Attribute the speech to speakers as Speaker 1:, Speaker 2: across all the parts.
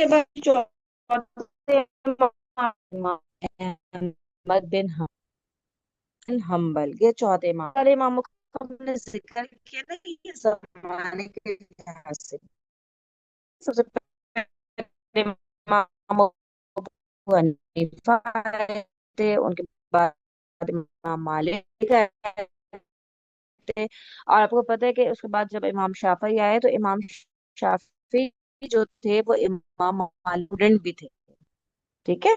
Speaker 1: کے بعد چوتھے امام احمد بن حنبل، یہ چوتھے امام، سارے اماموں کا ہم نے ذکر کیا نا کہ یہ زمانے کے لحاظ سے سب سے پہلے امام ابو حنیفہ آئے تھے، ان کے بعد امام مالک آئے تھے، اور آپ کو پتہ ہے کہ اس کے بعد جب امام شافعی آئے تو امام شافعی جو تھے وہ امام مالک اسٹوڈنٹ بھی تھے، ٹھیک ہے،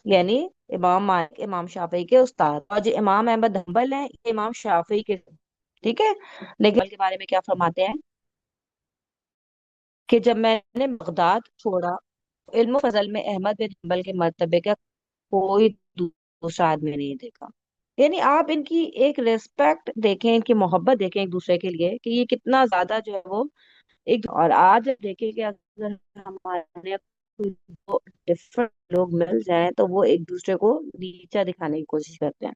Speaker 1: یعنی امام مالک امام شافعی کے استاد، اور جو امام احمد حنبل ہیں یہ امام شافعی کے، ٹھیک ہے، لیکن کے بارے میں کیا فرماتے ہیں کہ جب میں نے بغداد چھوڑا، علم و فضل میں احمد بن حنبل کے مرتبے کا کوئی دوسرا آدمی نہیں دیکھا۔ یعنی آپ ان کی ایک ریسپیکٹ دیکھیں، ان کی محبت دیکھیں ایک دوسرے کے لیے کہ یہ کتنا زیادہ جو ہے وہ ایک، اور آج دیکھیں کہ اگر ہمارے یہاں کوئی دو ڈفرنٹ لوگ مل جائیں تو وہ ایک دوسرے کو نیچا دکھانے کی کوشش کرتے ہیں،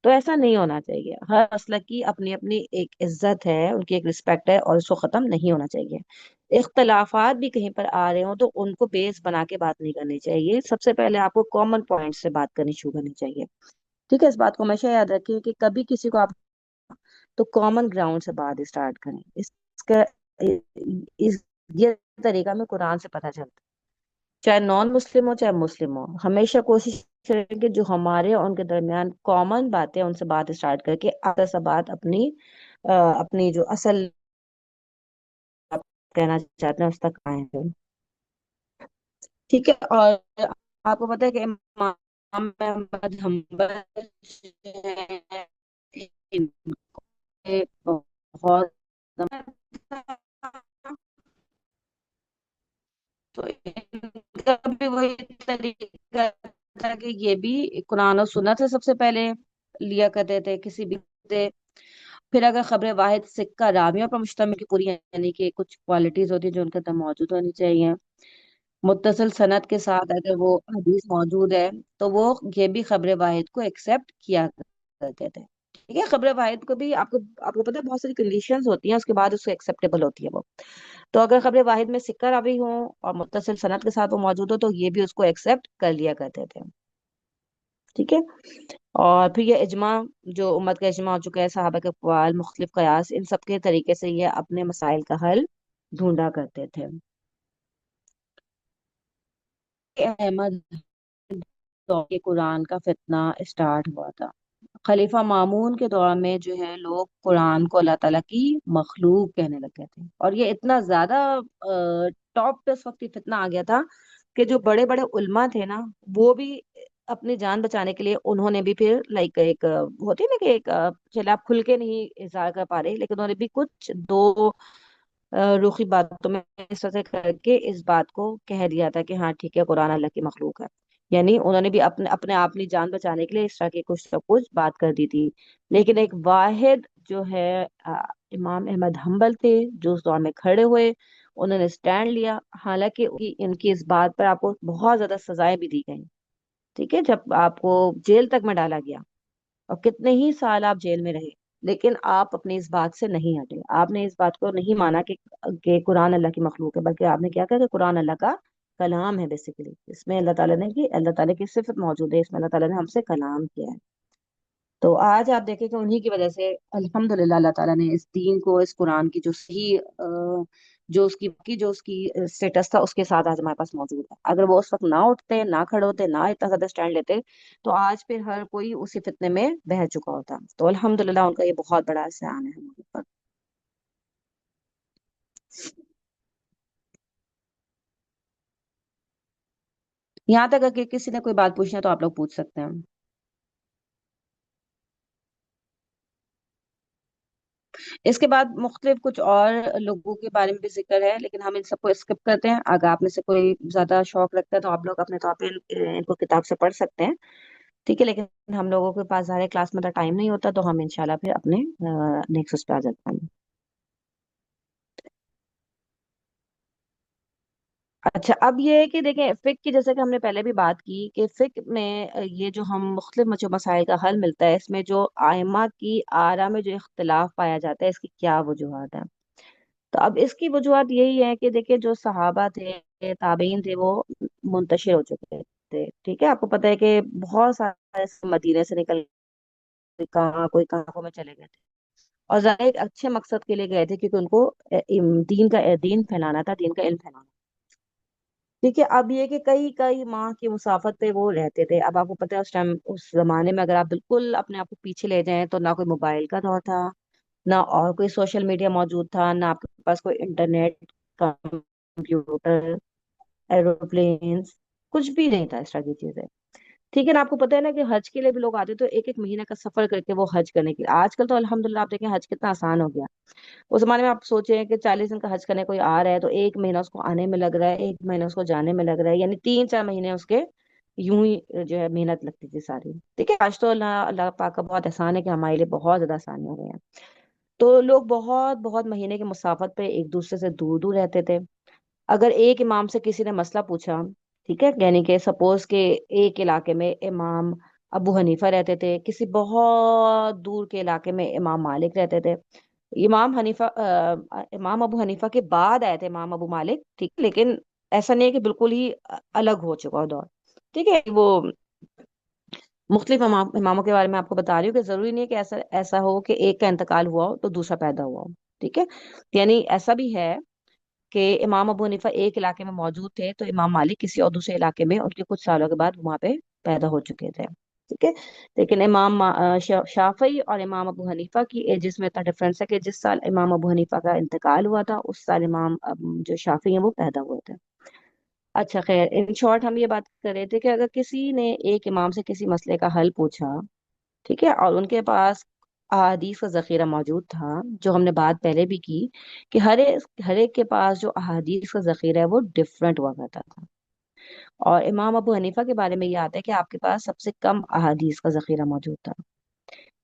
Speaker 1: تو ایسا نہیں ہونا چاہیے۔ ہر مسلک کی اپنی اپنی ایک عزت ہے، ان کی ایک رسپیکٹ ہے، اور اس کو ختم نہیں ہونا چاہیے۔ اختلافات بھی کہیں پر آ رہے ہوں تو ان کو بیس بنا کے بات نہیں کرنی چاہیے، سب سے پہلے آپ کو کامن پوائنٹ سے بات کرنی شروع کرنی چاہیے، ٹھیک ہے۔ اس بات کو ہمیشہ یاد رکھیں کہ کبھی کسی کو آپ تو کامن گراؤنڈ سے بات اسٹارٹ کریں، اس کا اس یہ طریقہ میں قرآن سے پتہ چلتا ہے، چاہے نان مسلم ہو چاہے مسلم ہو، ہمیشہ کوشش کریں کہ جو ہمارے اور ان کے درمیان کامن باتیں ان سے بات اسٹارٹ کر کے آگے سے بات اپنی جو اصل آپ کہنا چاہتے ہیں اس تک آئیں گے، ٹھیک ہے۔ اور آپ کو پتہ ہے کہ امام احمد حنبل جو ہیں، ان کے بہت تو ان کا بھی وہی طریقہ تھا کہ یہ بھی قرآن و سنت سے سب سے پہلے لیا کرتے تھے کسی بھی سے۔ پھر اگر خبر واحد سکہ راویوں پر مشتمل کی پوری، یعنی کہ کچھ کوالٹیز ہوتی ہیں جو ان کے اندر موجود ہونی چاہیے، متصل سند کے ساتھ اگر وہ حدیث موجود ہے تو وہ یہ بھی خبر واحد کو ایکسپٹ کیا کرتے تھے، ٹھیک ہے۔ خبر واحد کو بھی آپ کو پتہ ہے بہت ساری کنڈیشنز ہوتی ہیں اس کے بعد اس کو ایکسیپٹیبل ہوتی ہے وہ، تو اگر خبر واحد میں سکہ راوی ہوں اور متصل سند کے ساتھ وہ موجود ہو تو یہ بھی اس کو ایکسپٹ کر لیا کرتے تھے، ٹھیک ہے۔ اور پھر یہ اجماع جو امت کا اجماع ہو چکا ہے، صحابہ کے اقوال، مختلف قیاس، ان سب کے طریقے سے یہ اپنے مسائل کا حل ڈھونڈا کرتے تھے۔ احمد دور کے قرآن کا فتنہ اسٹارٹ ہوا تھا، خلیفہ مامون کے دور میں جو ہے لوگ قرآن کو اللہ تعالیٰ کی مخلوق کہنے لگے تھے، اور یہ اتنا زیادہ ٹاپ پہ اس وقت یہ فتنہ آ گیا تھا کہ جو بڑے بڑے علماء تھے نا وہ بھی اپنی جان بچانے کے لیے انہوں نے بھی پھر لائک ایک ہوتی ہے نا کہ ایک چلے آپ کھل کے نہیں اظہار کر پا رہے لیکن انہوں نے بھی کچھ دو روخی باتوں میں اس طرح سے کر کے اس بات کو کہہ دیا تھا کہ ہاں ٹھیک ہے قرآن اللہ کی مخلوق ہے، یعنی انہوں نے بھی اپنے اپنے آپ اپنی جان بچانے کے لیے اس طرح کی کچھ سب کچھ بات کر دی تھی۔ لیکن ایک واحد جو ہے امام احمد حنبل تھے جو اس دور میں کھڑے ہوئے، انہوں نے سٹینڈ لیا، حالانکہ ان کی اس بات پر آپ کو بہت زیادہ سزائیں بھی دی گئیں، ٹھیک ہے، جب آپ کو جیل تک میں ڈالا گیا اور کتنے ہی سال آپ جیل میں رہے، لیکن آپ اپنی اس بات سے نہیں ہٹے، آپ نے اس بات کو نہیں مانا کہ قرآن اللہ کی مخلوق ہے، بلکہ آپ نے کیا کہا کہ قرآن اللہ کا کلام ہے، بیسیکلی اس میں اللہ تعالیٰ نے کی اللہ تعالیٰ کی صفت موجود ہے، اس میں اللہ تعالیٰ نے ہم سے کلام کیا ہے۔ تو آج آپ دیکھیں کہ انہی کی وجہ سے الحمدللہ اللہ تعالیٰ نے اس دین کو، اس قرآن کی جو صحیح جو اس کی اسٹیٹس تھا اس کے ساتھ آج ہمارے پاس موجود ہے۔ اگر وہ اس وقت نہ اٹھتے، نہ کھڑے ہوتے، نہ اتنا زیادہ اسٹینڈ لیتے تو آج پھر ہر کوئی اسی فتنے میں بہہ چکا ہوتا، تو الحمدللہ ان کا یہ بہت بڑا احسان ہے ہمارے اوپر۔ یہاں تک اگر کسی نے کوئی بات پوچھنا ہے تو آپ لوگ پوچھ سکتے ہیں۔ اس کے بعد مختلف کچھ اور لوگوں کے بارے میں بھی ذکر ہے لیکن ہم ان سب کو اسکپ کرتے ہیں، اگر آپ میں سے کوئی زیادہ شوق رکھتا ہے تو آپ لوگ اپنے طور پہ ان کو کتاب سے پڑھ سکتے ہیں، ٹھیک ہے، لیکن ہم لوگوں کے پاس ظاہر کلاس میں ٹائم نہیں ہوتا تو ہم انشاءاللہ پھر اپنے نیکسٹ اس پہ آ جاتے ہیں۔ اچھا اب یہ ہے کہ دیکھیں فقہ کی، جیسے کہ ہم نے پہلے بھی بات کی کہ فقہ میں یہ جو ہم مختلف جو مسائل کا حل ملتا ہے اس میں جو ائمہ کی آرا میں جو اختلاف پایا جاتا ہے اس کی کیا وجوہات ہیں، تو اب اس کی وجوہات یہی ہے کہ دیکھیں جو صحابہ تھے، تابعین تھے، وہ منتشر ہو چکے تھے، ٹھیک ہے، آپ کو پتہ ہے کہ بہت سارے مدینے سے نکل کے کہاں کوئی کہاں میں چلے گئے تھے، اور ظاہر ایک اچھے مقصد کے لیے گئے تھے، کیونکہ ان کو دین پھیلانا تھا، دین کا علم پھیلانا، ٹھیک ہے۔ اب یہ کہ کئی کئی ماہ کی مسافت پہ وہ رہتے تھے۔ اب آپ کو پتہ ہے اس ٹائم، اس زمانے میں اگر آپ بالکل اپنے آپ کو پیچھے لے جائیں تو نہ کوئی موبائل کا دور تھا، نہ اور کوئی سوشل میڈیا موجود تھا، نہ آپ کے پاس کوئی انٹرنیٹ، کمپیوٹر، ایروپلینس، کچھ بھی نہیں تھا اس طرح کی چیزیں، ٹھیک ہے نا۔ آپ کو پتہ ہے نا کہ حج کے لیے بھی لوگ آتے تو ایک ایک مہینے کا سفر کر کے وہ حج کرنے کے لیے، آج کل تو الحمدللہ آپ دیکھیں حج کتنا آسان ہو گیا۔ اس زمانے میں آپ سوچیں کہ 40 دن کا حج کرنے کوئی آ رہا ہے تو ایک مہینہ اس کو آنے میں لگ رہا ہے، ایک مہینہ اس کو جانے میں لگ رہا ہے، یعنی 3 4 مہینے اس کے یوں ہی جو ہے محنت لگتی تھی ساری، ٹھیک ہے۔ آج تو اللہ پاک کا بہت احسان ہے کہ ہمارے لیے بہت زیادہ آسانی ہو گئی ہے۔ تو لوگ بہت بہت مہینے کے مسافت پہ ایک دوسرے سے دور دور رہتے تھے۔ اگر ایک امام سے کسی نے مسئلہ پوچھا، ٹھیک ہے، یعنی کہ سپوز کہ ایک علاقے میں امام ابو حنیفہ رہتے تھے، کسی بہت دور کے علاقے میں امام مالک رہتے تھے۔ امام ابو حنیفہ کے بعد آئے تھے امام ابو مالک، ٹھیک ہے، لیکن ایسا نہیں ہے کہ بالکل ہی الگ ہو چکا ہو دور، ٹھیک ہے۔ وہ مختلف اماموں کے بارے میں آپ کو بتا رہی ہوں کہ ضروری نہیں ہے کہ ایسا ایسا ہو کہ ایک کا انتقال ہوا ہو تو دوسرا پیدا ہوا ہو، ٹھیک ہے۔ یعنی ایسا بھی ہے کہ امام ابو حنیفہ ایک علاقے میں موجود تھے تو امام مالک کسی اور دوسرے علاقے میں ان کے کچھ سالوں کے بعد وہاں پہ پیدا ہو چکے تھے، ٹھیک ہے۔ لیکن شافعی اور امام ابو حنیفہ کی ایجز میں اتنا ڈفرنس ہے کہ جس سال امام ابو حنیفہ کا انتقال ہوا تھا اس سال امام جو شافعی ہیں وہ پیدا ہوئے تھے۔ اچھا خیر، ان شارٹ ہم یہ بات کر رہے تھے کہ اگر کسی نے ایک امام سے کسی مسئلے کا حل پوچھا، ٹھیک ہے، اور ان کے پاس احادیث کا ذخیرہ موجود تھا، جو ہم نے بات پہلے بھی کی کہ ہر ایک کے پاس جو احادیث کا ذخیرہ ہے وہ ڈفرنٹ ہوا کرتا تھا، اور امام ابو حنیفہ کے بارے میں یہ آتا ہے کہ آپ کے پاس سب سے کم احادیث کا ذخیرہ موجود تھا،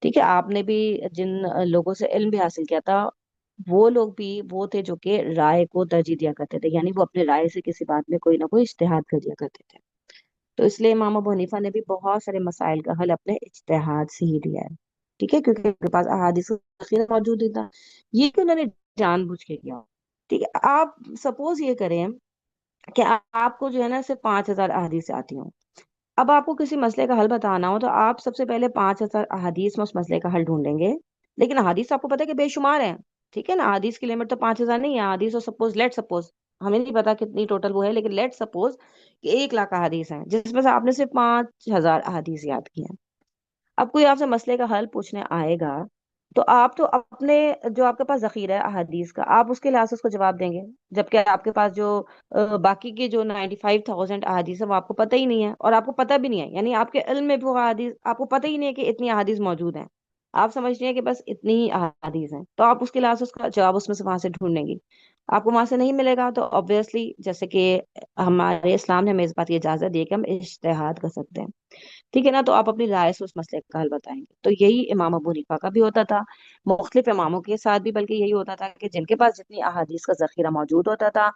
Speaker 1: ٹھیک ہے۔ آپ نے بھی جن لوگوں سے علم بھی حاصل کیا تھا، وہ لوگ بھی وہ تھے جو کہ رائے کو ترجیح دیا کرتے تھے، یعنی وہ اپنے رائے سے کسی بات میں کوئی نہ کوئی اجتہاد کر دیا کرتے تھے۔ تو اس لیے امام ابو حنیفہ نے بھی بہت سارے مسائل کا حل اپنے اجتہاد سے ہی دیا ہے، ٹھیک ہے، کیونکہ ان کے پاس احادیث کا ذخیرہ موجود ہی تھا۔ یہ کہ انہوں نے جان بوجھ کے کیا، ٹھیک ہے۔ آپ سپوز یہ کریں کہ آپ کو جو ہے نا صرف 5,000 احادیث آتی ہوں، اب آپ کو کسی مسئلے کا حل بتانا ہو تو آپ سب سے پہلے 5,000 احادیث میں اس مسئلے کا حل ڈھونڈیں گے، لیکن احادیث آپ کو پتا ہے کہ بے شمار ہیں، ٹھیک ہے نا۔ احادیث کی لمٹ تو 5,000 نہیں ہے، احادیث سپوز لیٹ سپوز، ہمیں نہیں پتا کتنی ٹوٹل وہ ہے، لیکن لیٹ سپوز کہ 1 لاکھ احادیث ہیں جس میں سے آپ نے صرف 5,000 احادیث یاد کی ہیں۔ اب کوئی آپ سے مسئلے کا حل پوچھنے آئے گا تو آپ تو اپنے جو آپ کے پاس ذخیرہ ہے احادیث کا، آپ اس کے لحاظ سے اس کو جواب دیں گے، جبکہ آپ کے پاس جو باقی کی جو 95,000 احادیث ہے وہ آپ کو پتہ ہی نہیں ہے، اور آپ کو پتہ بھی نہیں ہے، یعنی آپ کے علم میں بھی وہ احادیث آپ کو پتہ ہی نہیں ہے کہ اتنی احادیث موجود ہیں، آپ سمجھتے ہیں کہ بس اتنی ہی احادیث ہیں، تو آپ اس کے لحاظ سے اس کا جواب اس میں سے وہاں سے ڈھونڈیں گے، آپ کو وہاں سے نہیں ملے گا تو obviously جیسے کہ ہمارے اسلام نے ہمیں اس بات کی اجازت دی ہے کہ ہم اجتہاد کر سکتے ہیں، ٹھیک ہے نا۔ تو آپ اپنی رائے سے اس مسئلے کا حل بتائیں گے، تو یہی امام ابو حنیفہ کا بھی ہوتا تھا، مختلف اماموں کے ساتھ بھی بلکہ یہی ہوتا تھا کہ جن کے پاس جتنی احادیث کا ذخیرہ موجود ہوتا تھا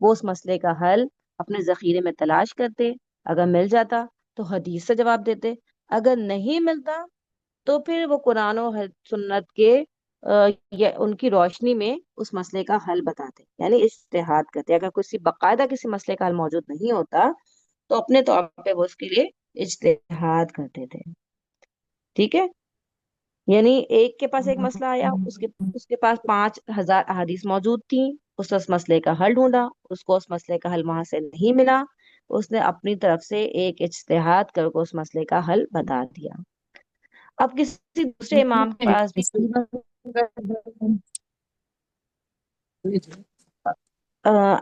Speaker 1: وہ اس مسئلے کا حل اپنے ذخیرے میں تلاش کرتے، اگر مل جاتا تو حدیث سے جواب دیتے، اگر نہیں ملتا تو پھر وہ قرآن و سنت کے یا ان کی روشنی میں اس مسئلے کا حل بتاتے، یعنی اجتہاد کرتے۔ اگر کسی باقاعدہ کسی مسئلے کا حل موجود نہیں ہوتا تو اپنے طور پہ وہ اس کے لیے اجتہاد کرتے تھے، ٹھیک ہے۔ یعنی ایک کے پاس ایک مسئلہ آیا، اس کے پاس 5,000 احادیث موجود تھیں، اس مسئلے کا حل ڈھونڈا، اس کو اس مسئلے کا حل وہاں سے نہیں ملا، اس نے اپنی طرف سے ایک اجتہاد کر کے اس مسئلے کا حل بتا دیا۔ اب کسی دوسرے امام کے پاس بھی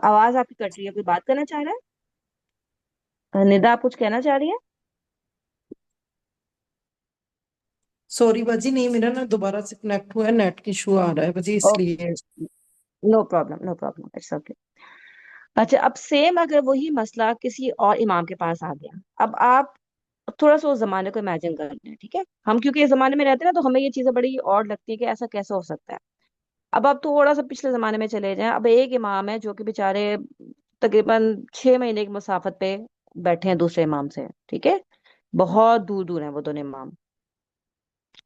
Speaker 1: آواز آپ کی کٹ رہی ہے، کوئی بات کرنا چاہ رہا ہے؟ ندا آپ کچھ کہنا چاہ رہی ہے؟
Speaker 2: سوری باجی، نہیں میرا نا دوبارہ سے کنیکٹ ہوا ہے، نیٹ کی ایشو آ رہا ہے باجی، اس لیے۔
Speaker 1: No problem, no problem, it's okay. اچھا، اب سیم اگر وہی مسئلہ کسی اور امام کے پاس آ گیا، اب آپ تھوڑا سا اس زمانے کو امیجن کر لیں، ٹھیک ہے، ہم کیونکہ اس زمانے میں رہتے ہیں نا تو ہمیں یہ چیزیں بڑی اور لگتی ہے کہ ایسا کیسے ہو سکتا ہے۔ اب آپ تھوڑا سا پچھلے زمانے میں چلے جائیں، اب ایک امام ہے جو کہ بےچارے تقریباً 6 مہینے کی مسافت پہ بیٹھے ہیں دوسرے امام سے، ٹھیک ہے، بہت دور دور ہیں وہ دونوں امام،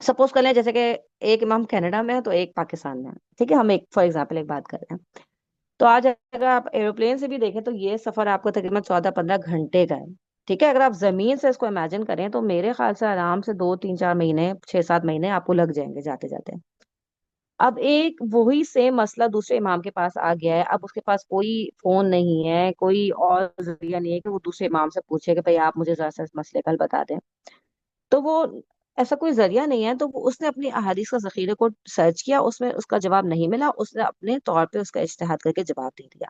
Speaker 1: سپوز کر لیں جیسے کہ ایک امام کینیڈا میں ہے تو ایک پاکستان میں ہے، ٹھیک ہے، ہم ایک فار ایگزامپل ایک بات کر رہے ہیں. تو آج اگر آپ ایروپلین سے بھی دیکھیں تو یہ سفر آپ کو تقریباً 14-15 گھنٹے کا ہے. ٹھیک ہے، اگر آپ زمین سے اس کو امیجن کریں تو میرے خیال سے آرام سے 2-3-4 مہینے 6-7 مہینے آپ کو لگ جائیں گے جاتے جاتے. اب ایک وہی سیم مسئلہ دوسرے امام کے پاس آ گیا ہے. اب اس کے پاس کوئی فون نہیں ہے، کوئی اور ذریعہ نہیں ہے کہ وہ دوسرے امام سے پوچھے کہ بھائی آپ مجھے ذرا سا اس مسئلے کا حل بتا دیں. تو وہ ایسا کوئی ذریعہ نہیں ہے، تو اس نے اپنی احادیث کا ذخیرے کو سرچ کیا، اس میں اس کا جواب نہیں ملا، اس نے اپنے طور پہ اس کا اجتہاد کر کے جواب دے دیا.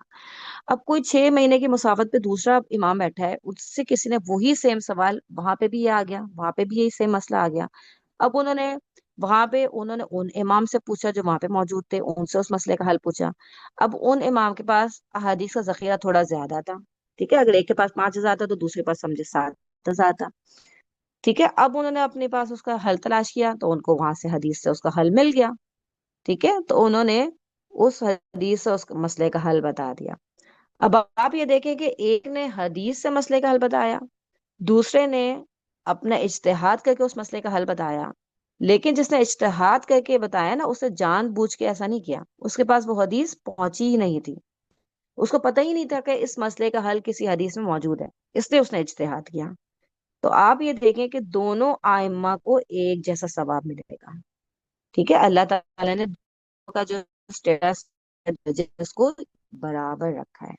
Speaker 1: اب کوئی 6 مہینے کی مسافت پہ دوسرا امام بیٹھا ہے، اس سے کسی نے وہی سیم سوال، وہاں پہ بھی یہ آ گیا، وہاں پہ بھی یہی سیم مسئلہ آ گیا. اب انہوں نے ان امام سے پوچھا جو وہاں پہ موجود تھے، ان سے اس مسئلے کا حل پوچھا. اب ان امام کے پاس احادیث کا ذخیرہ تھوڑا زیادہ تھا. ٹھیک ہے، اگر ایک کے پاس 5,000 تھا تو دوسرے کے پاس سمجھے 7,000 تھا. ٹھیک ہے، اب انہوں نے اپنے پاس اس کا حل تلاش کیا تو ان کو وہاں سے حدیث سے اس کا حل مل گیا. ٹھیک ہے، تو انہوں نے اس حدیث سے اس مسئلے کا حل بتا دیا. اب آپ یہ دیکھیں کہ ایک نے حدیث سے مسئلے کا حل بتایا، دوسرے نے اپنا اجتہاد کر کے اس مسئلے کا حل بتایا. لیکن جس نے اجتہاد کر کے بتایا نا، اسے جان بوجھ کے ایسا نہیں کیا، اس کے پاس وہ حدیث پہنچی ہی نہیں تھی، اس کو پتہ ہی نہیں تھا کہ اس مسئلے کا حل کسی حدیث میں موجود ہے، اس لیے اس نے اجتہاد کیا. تو آپ یہ دیکھیں کہ دونوں آئمہ کو ایک جیسا ثواب ملے گا. ٹھیک ہے، اللہ تعالیٰ نے دونوں کا جو اسٹیٹس اس کو برابر رکھا ہے.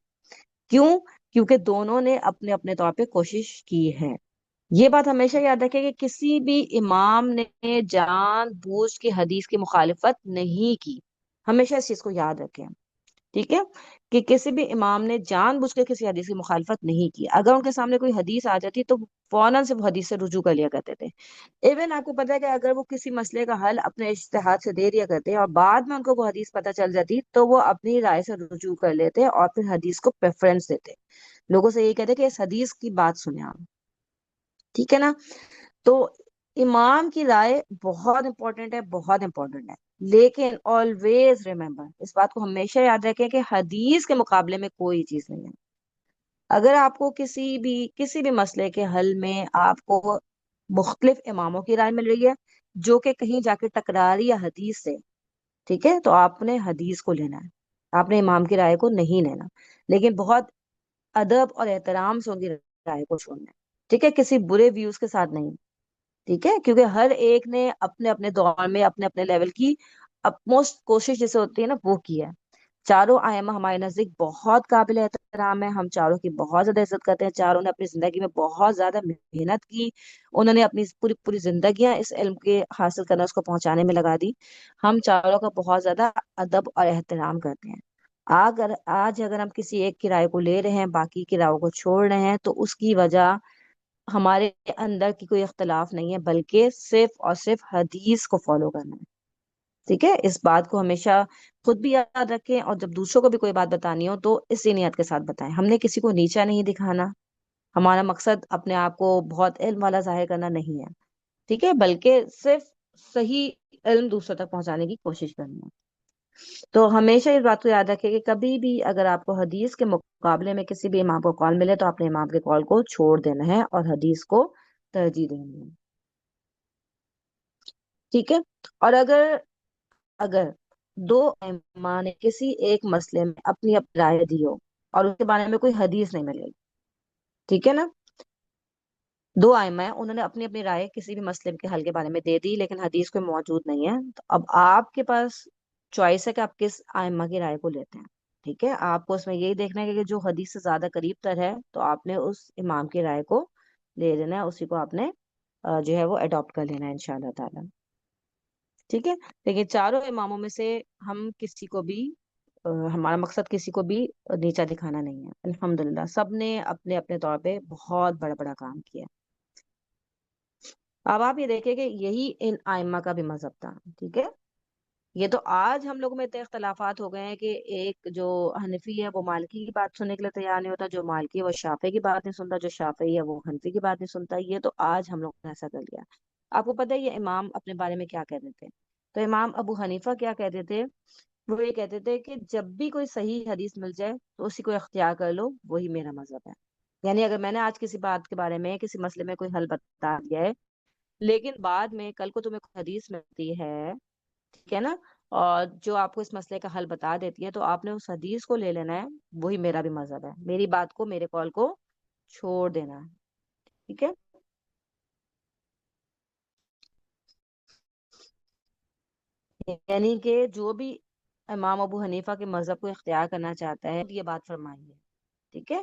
Speaker 1: کیوں؟ کیونکہ دونوں نے اپنے اپنے طور پہ کوشش کی ہے. یہ بات ہمیشہ یاد رکھیں کہ کسی بھی امام نے جان بوجھ کے حدیث کی مخالفت نہیں کی. ہمیشہ اس چیز کو یاد رکھیں. ٹھیک ہے، کہ کسی بھی امام نے جان بوجھ کے کسی حدیث کی مخالفت نہیں کی. اگر ان کے سامنے کوئی حدیث آ جاتی تو فوراً سے وہ حدیث سے رجوع کر لیا کرتے تھے. ایون آپ کو پتا ہے کہ اگر وہ کسی مسئلے کا حل اپنے اجتہاد سے دے دیا کرتے اور بعد میں ان کو وہ حدیث پتہ چل جاتی تو وہ اپنی رائے سے رجوع کر لیتے اور پھر حدیث کو پریفرنس دیتے، لوگوں سے یہی کہتے کہ اس حدیث کی بات سنیں آپ. ٹھیک ہے نا. تو امام کی رائے بہت امپورٹنٹ ہے، بہت امپورٹنٹ ہے. لیکن آلویز ریمبر، اس بات کو ہمیشہ یاد رکھیں کہ حدیث کے مقابلے میں کوئی چیز نہیں ہے. اگر آپ کو کسی بھی مسئلے کے حل میں آپ کو مختلف اماموں کی رائے مل رہی ہے جو کہ کہیں جا کے ٹکرا رہی ہے حدیث سے، ٹھیک ہے، تو آپ نے حدیث کو لینا ہے، آپ نے امام کی رائے کو نہیں لینا. لیکن بہت ادب اور احترام سے ان کی رائے کو چھوڑنا ہے. ٹھیک ہے، کسی برے ویوز کے ساتھ نہیں. ٹھیک ہے، کیونکہ ہر ایک نے اپنے اپنے دور میں اپنے اپنے لیول کی اپموسٹ کوشش جسے ہوتی ہے نا وہ کی ہے. چاروں ائمہ ہمارے نزدیک بہت قابل احترام ہے، ہم چاروں کی بہت زیادہ عزت کرتے ہیں. چاروں نے اپنی زندگی میں بہت زیادہ محنت کی، انہوں نے اپنی پوری پوری زندگیاں اس علم کے حاصل کرنا، اس کو پہنچانے میں لگا دی. ہم چاروں کا بہت زیادہ ادب اور احترام کرتے ہیں. اگر ہم کسی ایک کی رائے کو لے رہے ہیں، باقی کی رائے کو چھوڑ رہے ہیں، تو اس کی وجہ ہمارے اندر کی کوئی اختلاف نہیں ہے، بلکہ صرف اور صرف حدیث کو فالو کرنا ہے. ٹھیک ہے، اس بات کو ہمیشہ خود بھی یاد رکھیں، اور جب دوسروں کو بھی کوئی بات بتانی ہو تو اسی نیت کے ساتھ بتائیں. ہم نے کسی کو نیچا نہیں دکھانا، ہمارا مقصد اپنے آپ کو بہت علم والا ظاہر کرنا نہیں ہے. ٹھیک ہے، بلکہ صرف صحیح علم دوسروں تک پہنچانے کی کوشش کرنی ہے. تو ہمیشہ اس بات کو یاد رکھیں کہ کبھی بھی اگر آپ کو حدیث کے مقابلے میں کسی بھی امام کو کال ملے تو اپنے امام کے کال کو چھوڑ دینا ہے اور حدیث کو ترجیح دینی ہے. ٹھیک ہے، اور اگر دو ائمہ نے کسی ایک مسئلے میں اپنی اپنی رائے دی ہو اور اس کے بارے میں کوئی حدیث نہیں ملے، ٹھیک ہے نا، دو ائمہ ہیں، انہوں نے اپنی اپنی رائے کسی بھی مسئلے کے حل کے بارے میں دے دی لیکن حدیث کوئی موجود نہیں ہے، تو اب آپ کے پاس چوائس ہے کہ آپ کس ائمہ کی رائے کو لیتے ہیں. ٹھیک ہے، آپ کو اس میں یہی دیکھنا ہے کہ جو حدیث سے زیادہ قریب تر ہے تو آپ نے اس امام کی رائے کو لے لینا ہے، اسی کو آپ نے جو ہے وہ اڈاپٹ کر لینا ہے انشاءاللہ تعالی. ٹھیک ہے، لیکن چاروں اماموں میں سے ہم کسی کو بھی ہمارا مقصد کسی کو بھی نیچا دکھانا نہیں ہے. الحمدللہ سب نے اپنے اپنے طور پہ بہت بڑا بڑا کام کیا. اب آپ یہ دیکھیں کہ یہی ان ائمہ کا بھی مذہب تھا. ٹھیک ہے، یہ تو آج ہم لوگوں میں اتنے اختلافات ہو گئے ہیں کہ ایک جو حنفی ہے وہ مالکی کی بات سننے کے لیے تیار نہیں ہوتا، جو مالکی ہے وہ شافعی کی بات نہیں سنتا، جو شافعی ہے وہ حنفی کی بات نہیں سنتا. یہ تو آج ہم لوگوں نے ایسا کر لیا. آپ کو پتہ ہے یہ امام اپنے بارے میں کیا کہتے تھے؟ تو امام ابو حنیفہ کیا کہتے تھے؟ وہ یہ کہتے تھے کہ جب بھی کوئی صحیح حدیث مل جائے تو اسی کو اختیار کر لو، وہی میرا مذہب ہے. یعنی اگر میں نے آج کسی بات کے بارے میں کسی مسئلے میں کوئی حل بتا دیا ہے لیکن بعد میں کل کو تمہیں کوئی حدیث ملتی ہے، ٹھیک ہے نا، اور جو آپ کو اس مسئلے کا حل بتا دیتی ہے، تو آپ نے اس حدیث کو لے لینا ہے، وہی میرا بھی مذہب ہے، میری بات کو، میرے قول کو چھوڑ دینا ہے، ٹھیک ہے۔ یعنی کہ جو بھی امام ابو حنیفہ کے مذہب کو اختیار کرنا چاہتا ہے یہ بات فرمائیے، ٹھیک ہے،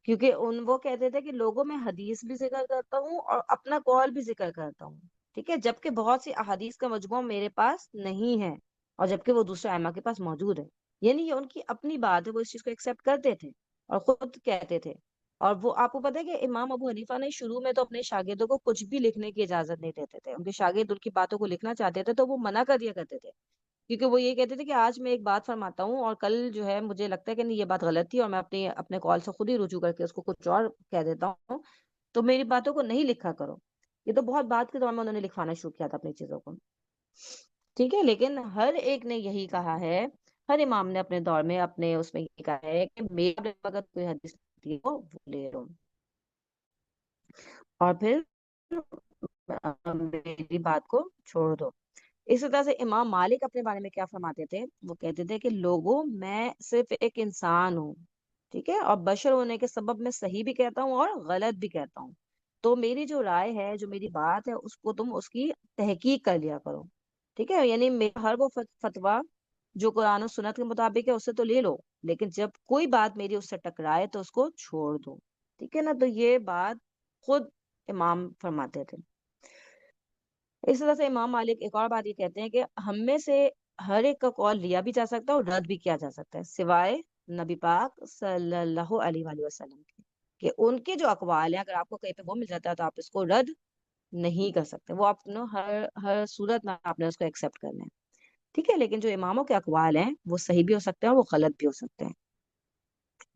Speaker 1: کیونکہ وہ کہتے تھے کہ لوگوں میں حدیث بھی ذکر کرتا ہوں اور اپنا قول بھی ذکر کرتا ہوں، ٹھیک ہے، جبکہ بہت سی احادیث کا مجموعہ میرے پاس نہیں ہے، اور جبکہ وہ دوسرے ائمہ کے پاس موجود ہے۔ یعنی یہ ان کی اپنی بات ہے، وہ اس چیز کو ایکسیپٹ کرتے تھے اور خود کہتے تھے۔ اور وہ آپ کو پتہ ہے کہ امام ابو حنیفہ نے شروع میں تو اپنے شاگردوں کو کچھ بھی لکھنے کی اجازت نہیں دیتے تھے، ان کے شاگرد ان کی باتوں کو لکھنا چاہتے تھے تو وہ منع کر دیا کرتے تھے، کیونکہ وہ یہ کہتے تھے کہ آج میں ایک بات فرماتا ہوں اور کل جو ہے مجھے لگتا ہے کہ نہیں یہ بات غلط تھی اور میں اپنے قول سے خود ہی رجوع کر کے اس کو کچھ اور کہہ دیتا ہوں، تو میری باتوں کو نہیں لکھا کرو۔ یہ تو بہت بعد کے دور میں انہوں نے لکھوانا شروع کیا تھا اپنی چیزوں کو، ٹھیک ہے، لیکن ہر ایک نے یہی کہا ہے، ہر امام نے اپنے دور میں اپنے اس میں یہ کہا ہے کہ میرے اگر کوئی حدیث ہوتی ہے وہ لے لو، اور پھر میری بات کو چھوڑ دو۔ اسی طرح سے امام مالک اپنے بارے میں کیا فرماتے تھے، وہ کہتے تھے کہ لوگوں میں صرف ایک انسان ہوں، ٹھیک ہے، اور بشر ہونے کے سبب میں صحیح بھی کہتا ہوں اور غلط بھی کہتا ہوں، تو میری جو رائے ہے، جو میری بات ہے، اس کو تم اس کی تحقیق کر لیا کرو، ٹھیک ہے، یعنی میرا ہر وہ فتویٰ جو قرآن و سنت کے مطابق ہے اسے تو لے لو، لیکن جب کوئی بات میری اس سے ٹکرائے تو اس کو چھوڑ دو، ٹھیک ہے نا، تو یہ بات خود امام فرماتے تھے۔ اس طرح سے امام مالک ایک اور بات یہ کہتے ہیں کہ ہم میں سے ہر ایک کا قول لیا بھی جا سکتا ہے اور رد بھی کیا جا سکتا ہے، سوائے نبی پاک صلی اللہ علیہ وآلہ وسلم کے، کہ ان کے جو اقوال ہیں اگر آپ کو کہیں پہ وہ مل جاتا ہے تو آپ اس کو رد نہیں کر سکتے، وہ آپ نے ہر صورت میں آپ نے اس کو ایکسیپٹ کرنا ہے، ٹھیک ہے، لیکن جو اماموں کے اقوال ہیں وہ صحیح بھی ہو سکتے ہیں اور وہ غلط بھی ہو سکتے ہیں۔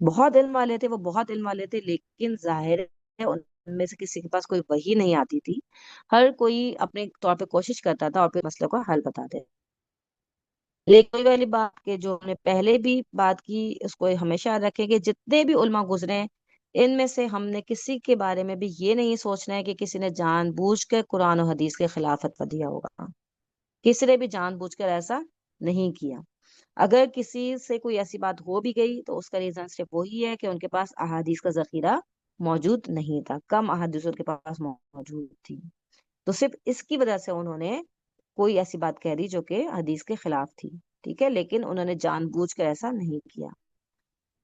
Speaker 1: بہت علم والے تھے، وہ بہت علم والے تھے، لیکن ظاہر ہے ان میں سے کسی کے پاس کوئی وحی نہیں آتی تھی، ہر کوئی اپنے طور پہ کوشش کرتا تھا اور پھر مسئلے کو حل بتاتے۔ لیکن کوئی والی بات کہ جو ہم نے پہلے بھی بات کی اس کو ہمیشہ یاد رکھیں کہ جتنے بھی علماء گزرے ہیں ان میں سے ہم نے کسی کے بارے میں بھی یہ نہیں سوچنا ہے کہ کسی نے جان بوجھ کر قرآن و حدیث کے خلاف فتویٰ دیا ہوگا، کسی نے بھی جان بوجھ کر ایسا نہیں کیا۔ اگر کسی سے کوئی ایسی بات ہو بھی گئی تو اس کا ریزن صرف وہی ہے کہ ان کے پاس احادیث کا ذخیرہ موجود نہیں تھا، کم احادیث ان کے پاس موجود تھی، تو صرف اس کی وجہ سے انہوں نے کوئی ایسی بات کہہ دی جو کہ حدیث کے خلاف تھی، ٹھیک ہے، لیکن انہوں نے جان بوجھ کر ایسا نہیں کیا،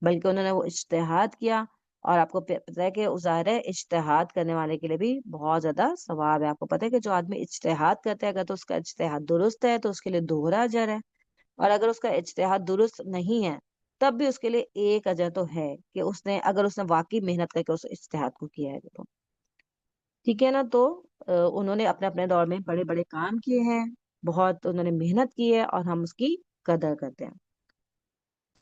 Speaker 1: بلکہ انہوں نے وہ اجتہاد کیا، اور آپ کو پتہ ہے کہ ظاہر ہے اجتہاد کرنے والے کے لیے بھی بہت زیادہ ثواب ہے۔ آپ کو پتہ ہے کہ جو آدمی اجتہاد کرتا ہے اگر تو اس کا اجتہاد درست ہے تو اس کے لیے دوہرا اجر ہے، اور اگر اس کا اجتہاد درست نہیں ہے تب بھی اس کے لیے ایک اجر تو ہے کہ اس نے اگر اس نے واقعی محنت کر کے اس اجتہاد کو کیا ہے تو، ٹھیک ہے نا، تو انہوں نے اپنے اپنے دور میں بڑے بڑے کام کیے ہیں، بہت انہوں نے محنت کی ہے اور ہم اس کی قدر کرتے ہیں،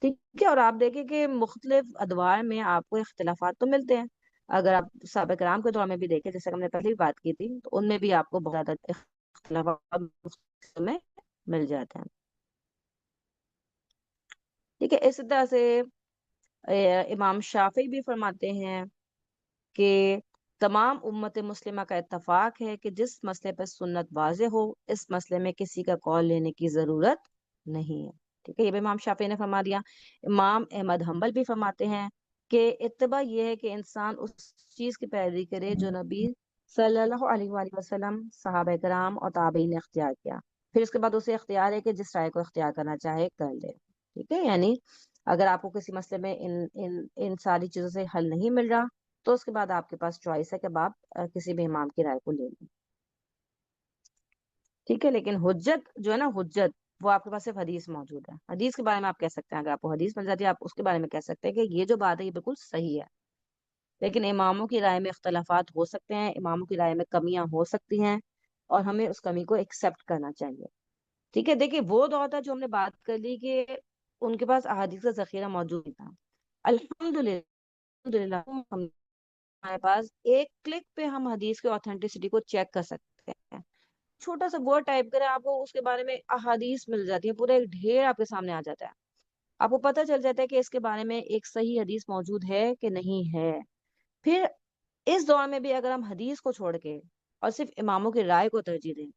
Speaker 1: ٹھیک ہے، اور آپ دیکھیں کہ مختلف ادوار میں آپ کو اختلافات تو ملتے ہیں، اگر آپ صحابہ کرام کے دور میں بھی دیکھیں جیسے ہم نے پہلے بھی بات کی تھی تو ان میں بھی آپ کو بہت زیادہ اختلافات میں مل جاتے ہیں، ٹھیک ہے، اسی طرح سے امام شافعی بھی فرماتے ہیں کہ تمام امت مسلمہ کا اتفاق ہے کہ جس مسئلے پر سنت واضح ہو اس مسئلے میں کسی کا قول لینے کی ضرورت نہیں ہے، ٹھیک ہے، یہ بھی امام شافعی نے فرما دیا۔ امام احمد حنبل بھی فرماتے ہیں کہ اتباع یہ ہے کہ انسان اس چیز کی پیروی کرے جو نبی صلی اللہ علیہ وآلہ وسلم، صحابہ کرام اور تابعین نے اختیار کیا، پھر اس کے بعد اسے اختیار ہے کہ جس رائے کو اختیار کرنا چاہے کر لے، ٹھیک ہے، یعنی اگر آپ کو کسی مسئلے میں ان ساری چیزوں سے حل نہیں مل رہا تو اس کے بعد آپ کے پاس چوائس ہے کہ آپ کسی بھی امام کی رائے کو لے لیں، ٹھیک ہے، لیکن حجت جو ہے نا، حجت وہ آپ کے پاس صرف حدیث موجود ہے، حدیث کے بارے میں آپ کہہ سکتے ہیں، اگر آپ کو حدیث مل جاتی ہے آپ اس کے بارے میں کہہ سکتے ہیں کہ یہ جو بات ہے یہ بالکل صحیح ہے، لیکن اماموں کی رائے میں اختلافات ہو سکتے ہیں، اماموں کی رائے میں کمیاں ہو سکتی ہیں اور ہمیں اس کمی کو ایکسپٹ کرنا چاہیے، ٹھیک ہے، دیکھیے وہ دور تھا جو ہم نے بات کر لی کہ ان کے پاس احادیث کا ذخیرہ موجود تھا، الحمدللہ ہمارے پاس ایک کلک پہ ہم حدیث کی اوتھینٹسٹی کو چیک کر سکتے ہیں، چھوٹا سا ورڈ ٹائپ کریں آپ کو اس کے بارے میں احادیث مل جاتی ہے، پورا ایک ڈھیر آپ کے سامنے آ جاتا ہے، آپ کو پتہ چل جاتا ہے کہ اس کے بارے میں ایک صحیح حدیث موجود ہے کہ نہیں ہے۔ پھر اس دور میں بھی اگر ہم حدیث کو چھوڑ کے اور صرف اماموں کی رائے کو ترجیح دیں،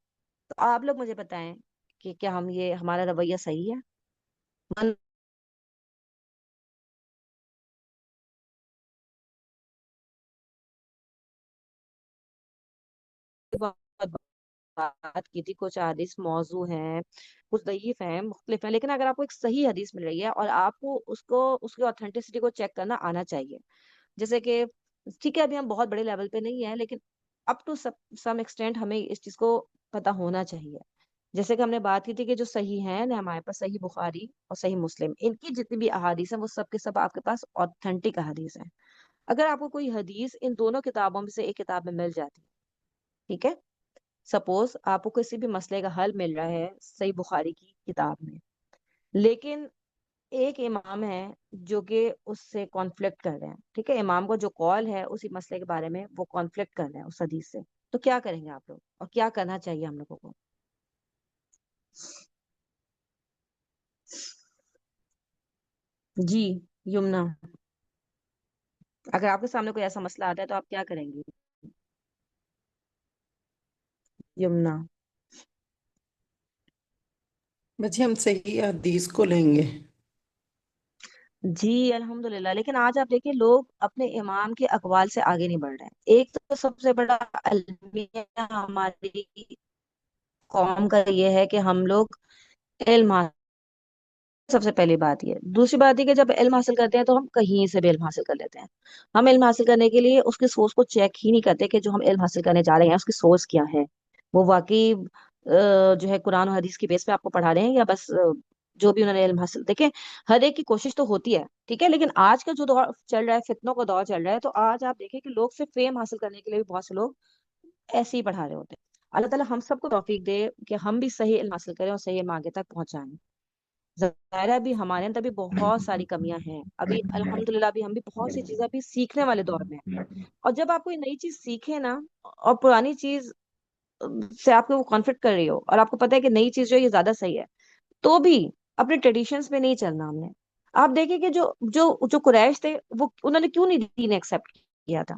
Speaker 1: تو آپ لوگ مجھے بتائیں کہ کیا یہ ہمارا رویہ صحیح ہے؟ من بہت بات کی تھی، کچھ حدیث موضوع ہیں، کچھ ضعیف ہیں، مختلف ہیں، لیکن اگر آپ کو ایک صحیح حدیث مل رہی ہے اور آپ کو اس کی اوتھینٹسٹی کو چیک کرنا آنا چاہیے، جیسے کہ ٹھیک ہے ابھی ہم بہت بڑے لیول پہ نہیں ہیں، لیکن اپ ٹو سم ایکسٹینٹ ہمیں اس چیز کو پتا ہونا چاہیے. جیسے کہ ہم نے بات کی تھی کہ جو صحیح ہیں نا ہمارے پاس، صحیح بخاری اور صحیح مسلم، ان کی جتنی بھی احادیث ہیں وہ سب کے سب آپ کے پاس اوتھینٹک احادیث ہیں. اگر آپ کو کوئی حدیث ان دونوں کتابوں میں سے ایک کتاب میں مل جاتی ہے، ٹھیک ہے، سپوز آپ کو کسی بھی مسئلے کا حل مل رہا ہے صحیح بخاری کی کتاب میں، لیکن ایک امام ہے جو کہ اس سے کانفلکٹ کر رہے ہیں، ٹھیک ہے، امام کو جو قول ہے اسی مسئلے کے بارے میں وہ کانفلکٹ کر رہے ہیں اس حدیث سے، تو کیا کریں گے آپ لوگ اور کیا کرنا چاہیے ہم لوگوں کو؟ جی یمنا، اگر آپ کے سامنے کوئی ایسا مسئلہ آتا ہے تو آپ کیا کریں گی؟ یمنا.
Speaker 2: بچے ہم صحیح حدیث کو لیں گے.
Speaker 1: جی الحمدللہ، لیکن آج آپ دیکھیں لوگ اپنے امام کے اقوال سے آگے نہیں بڑھ رہے ہیں. ایک تو سب سے بڑا المیہ ہماری قوم کا یہ ہے کہ ہم لوگ علم سب سے پہلی بات یہ. دوسری بات یہ کہ جب علم حاصل کرتے ہیں تو ہم کہیں سے بھی علم حاصل کر لیتے ہیں. ہم علم حاصل کرنے کے لیے اس کی سورس کو چیک ہی نہیں کرتے کہ جو ہم علم حاصل کرنے جا رہے ہیں اس کی سورس کیا ہے. وہ واقعی جو ہے قرآن و حدیث کی بیس پہ آپ کو پڑھا رہے ہیں یا بس جو بھی انہوں نے علم حاصل. دیکھیں ہر ایک کی کوشش تو ہوتی ہے، ٹھیک ہے، لیکن آج کا جو دور چل رہا ہے، فتنوں کا دور چل رہا ہے، تو آج آپ دیکھیں کہ لوگ صرف فیم حاصل کرنے کے لیے بھی بہت سے لوگ ایسے ہی پڑھا رہے ہوتے ہیں. اللہ تعالیٰ ہم سب کو توفیق دے کہ ہم بھی صحیح علم حاصل کریں اور صحیح علم آگے تک پہنچائیں. ظاہرہ بھی ہمارے اندر بھی بہت ساری کمیاں ہیں ابھی، الحمدللہ بھی ہم بھی بہت سی چیزیں بھی سیکھنے والے دور میں ہیں. اور جب آپ کوئی نئی چیز سیکھیں نا اور پرانی چیز سے آپ کو وہ کانفلکٹ کر رہی ہو اور آپ کو پتا ہے کہ نئی چیز جو ہے یہ زیادہ صحیح ہے، تو بھی اپنے ٹریڈیشنز میں نہیں چلنا ہم نے. آپ دیکھیں کہ جو جو جو قریش تھے وہ انہوں نے کیوں نہیں دین ایکسپٹ کیا تھا؟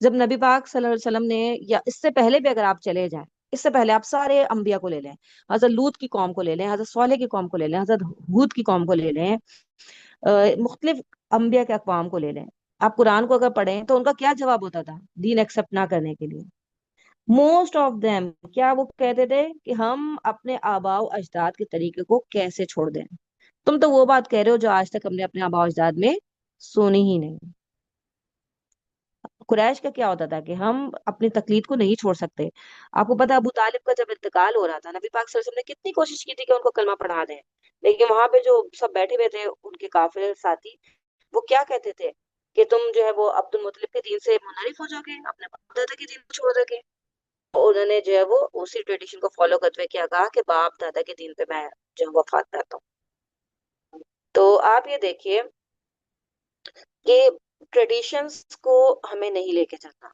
Speaker 1: جب نبی پاک صلی اللہ علیہ وسلم نے، یا اس سے پہلے بھی اگر آپ چلے جائیں، اس سے پہلے آپ سارے انبیاء کو لے لیں، حضرت لوط کی قوم کو لے لیں، حضرت صالح کی قوم کو لے لیں، حضرت ہود کی قوم کو لے لیں، مختلف انبیاء کے اقوام کو لے لیں، آپ قرآن کو اگر پڑھیں تو ان کا کیا جواب ہوتا تھا دین ایکسپٹ نہ کرنے کے لیے؟ موسٹ آف دیم کیا وہ کہتے تھے کہ ہم اپنے آباء و اجداد کے طریقے کو کیسے چھوڑ دیں. تم تو وہ بات کہہ رہے ہو جو آج تک ہم نے اپنے آباء و اجداد میں سنی ہی نہیں. قریش کا کیا ہوتا تھا کہ ہم اپنی تقلید کو نہیں چھوڑ سکتے. آپ کو پتا ابو طالب کا جب انتقال ہو رہا تھا، نبی پاک صلی اللہ علیہ وسلم نے کتنی کوشش کی تھی کہ ان کو کلمہ پڑھا دیں، لیکن وہاں پہ جو سب بیٹھے ہوئے تھے ان کے کافر ساتھی، وہ کیا کہتے تھے کہ تم جو ہے وہ عبد المطلب کے دین سے منحرف ہو جاؤ گے، اپنے باپ دادا کے دین کو چھوڑ دو گے. انہوں نے جو ہے وہ اسی ٹریڈیشن کو فالو کرتے ہوئے کیا کہا کہ باپ دادا کے دین پہ میں جو ہے وفات کرتا ہوں. تو آپ یہ دیکھیے کہ ٹریڈیشنز کو ہمیں نہیں لے کے چلنا.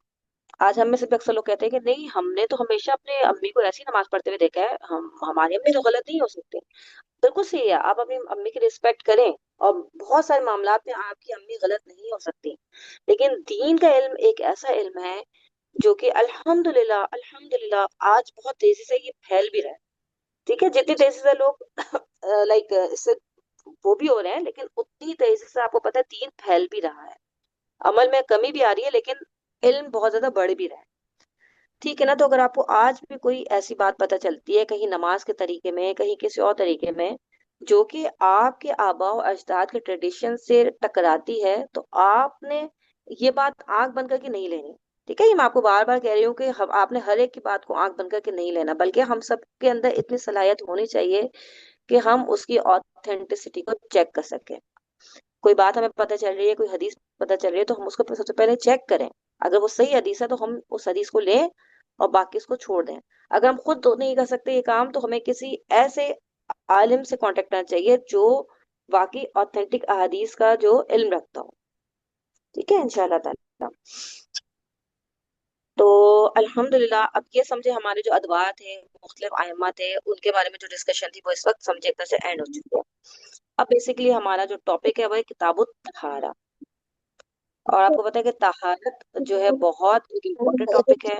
Speaker 1: آج ہم میں سے بھی اکثر لوگ کہتے ہیں کہ نہیں ہم نے تو ہمیشہ اپنے امی کو ایسی نماز پڑھتے ہوئے دیکھا ہے، ہماری امی تو غلط نہیں ہو سکتے. بالکل صحیح ہے، آپ اپنی امی کی رسپیکٹ کریں، اور بہت سارے معاملات میں آپ کی امی غلط نہیں ہو سکتی، لیکن دین کا علم ایک ایسا علم ہے جو کہ الحمدللہ الحمدللہ آج بہت تیزی سے یہ پھیل بھی رہا ہے. ٹھیک ہے، جتنی تیزی سے لوگ لائک اس سے وہ بھی ہو رہے ہیں، لیکن اتنی تیزی سے آپ کو پتہ ہے دین پھیل بھی رہا ہے. عمل میں کمی بھی آ رہی ہے لیکن علم بہت زیادہ بڑھ بھی رہا ہے. ٹھیک ہے نا؟ تو اگر آپ کو آج بھی کوئی ایسی بات پتہ چلتی ہے کہیں نماز کے طریقے میں، کہیں کسی اور طریقے میں، جو کہ آپ کے آباء و اجداد کے ٹریڈیشن سے ٹکراتی ہے، تو آپ نے یہ بات آنکھ بند کر کے نہیں لینی. ٹھیک ہے، یہ میں آپ کو بار بار کہہ رہی ہوں کہ آپ نے ہر ایک کی بات کو آنکھ بند کر کے نہیں لینا، بلکہ ہم سب کے اندر اتنی صلاحیت ہونی چاہیے کہ ہم اس کی آتھینٹسٹی کو چیک کر سکیں. کوئی بات ہمیں پتہ چل رہی ہے، کوئی حدیث پتہ چل رہی ہے، تو ہم اس کو سب سے پہلے چیک کریں. اگر وہ صحیح حدیث ہے تو ہم اس حدیث کو لیں اور باقی اس کو چھوڑ دیں. اگر ہم خود تو نہیں کر سکتے یہ کام، تو ہمیں کسی ایسے عالم سے کانٹیکٹ کرنا چاہیے جو واقعی آتھینٹک احادیث کا جو علم رکھتا ہو. ٹھیک ہے، انشاءاللہ تعالی. تو الحمدللہ اب یہ سمجھے ہمارے جو ادوار تھے، مختلف ائمہ تھے، ان کے بارے میں جو ڈسکشن تھی وہ اس وقت سمجھے ایک طرح سے اینڈ ہو چکی ہے. اب بیسیکلی ہمارا جو ٹاپک ہے وہ ہے کتاب الطہارہ. اور آپ کو پتا ہے کہ طہارت جو ہے بہت ایک امپورٹنٹ ٹاپک ہے.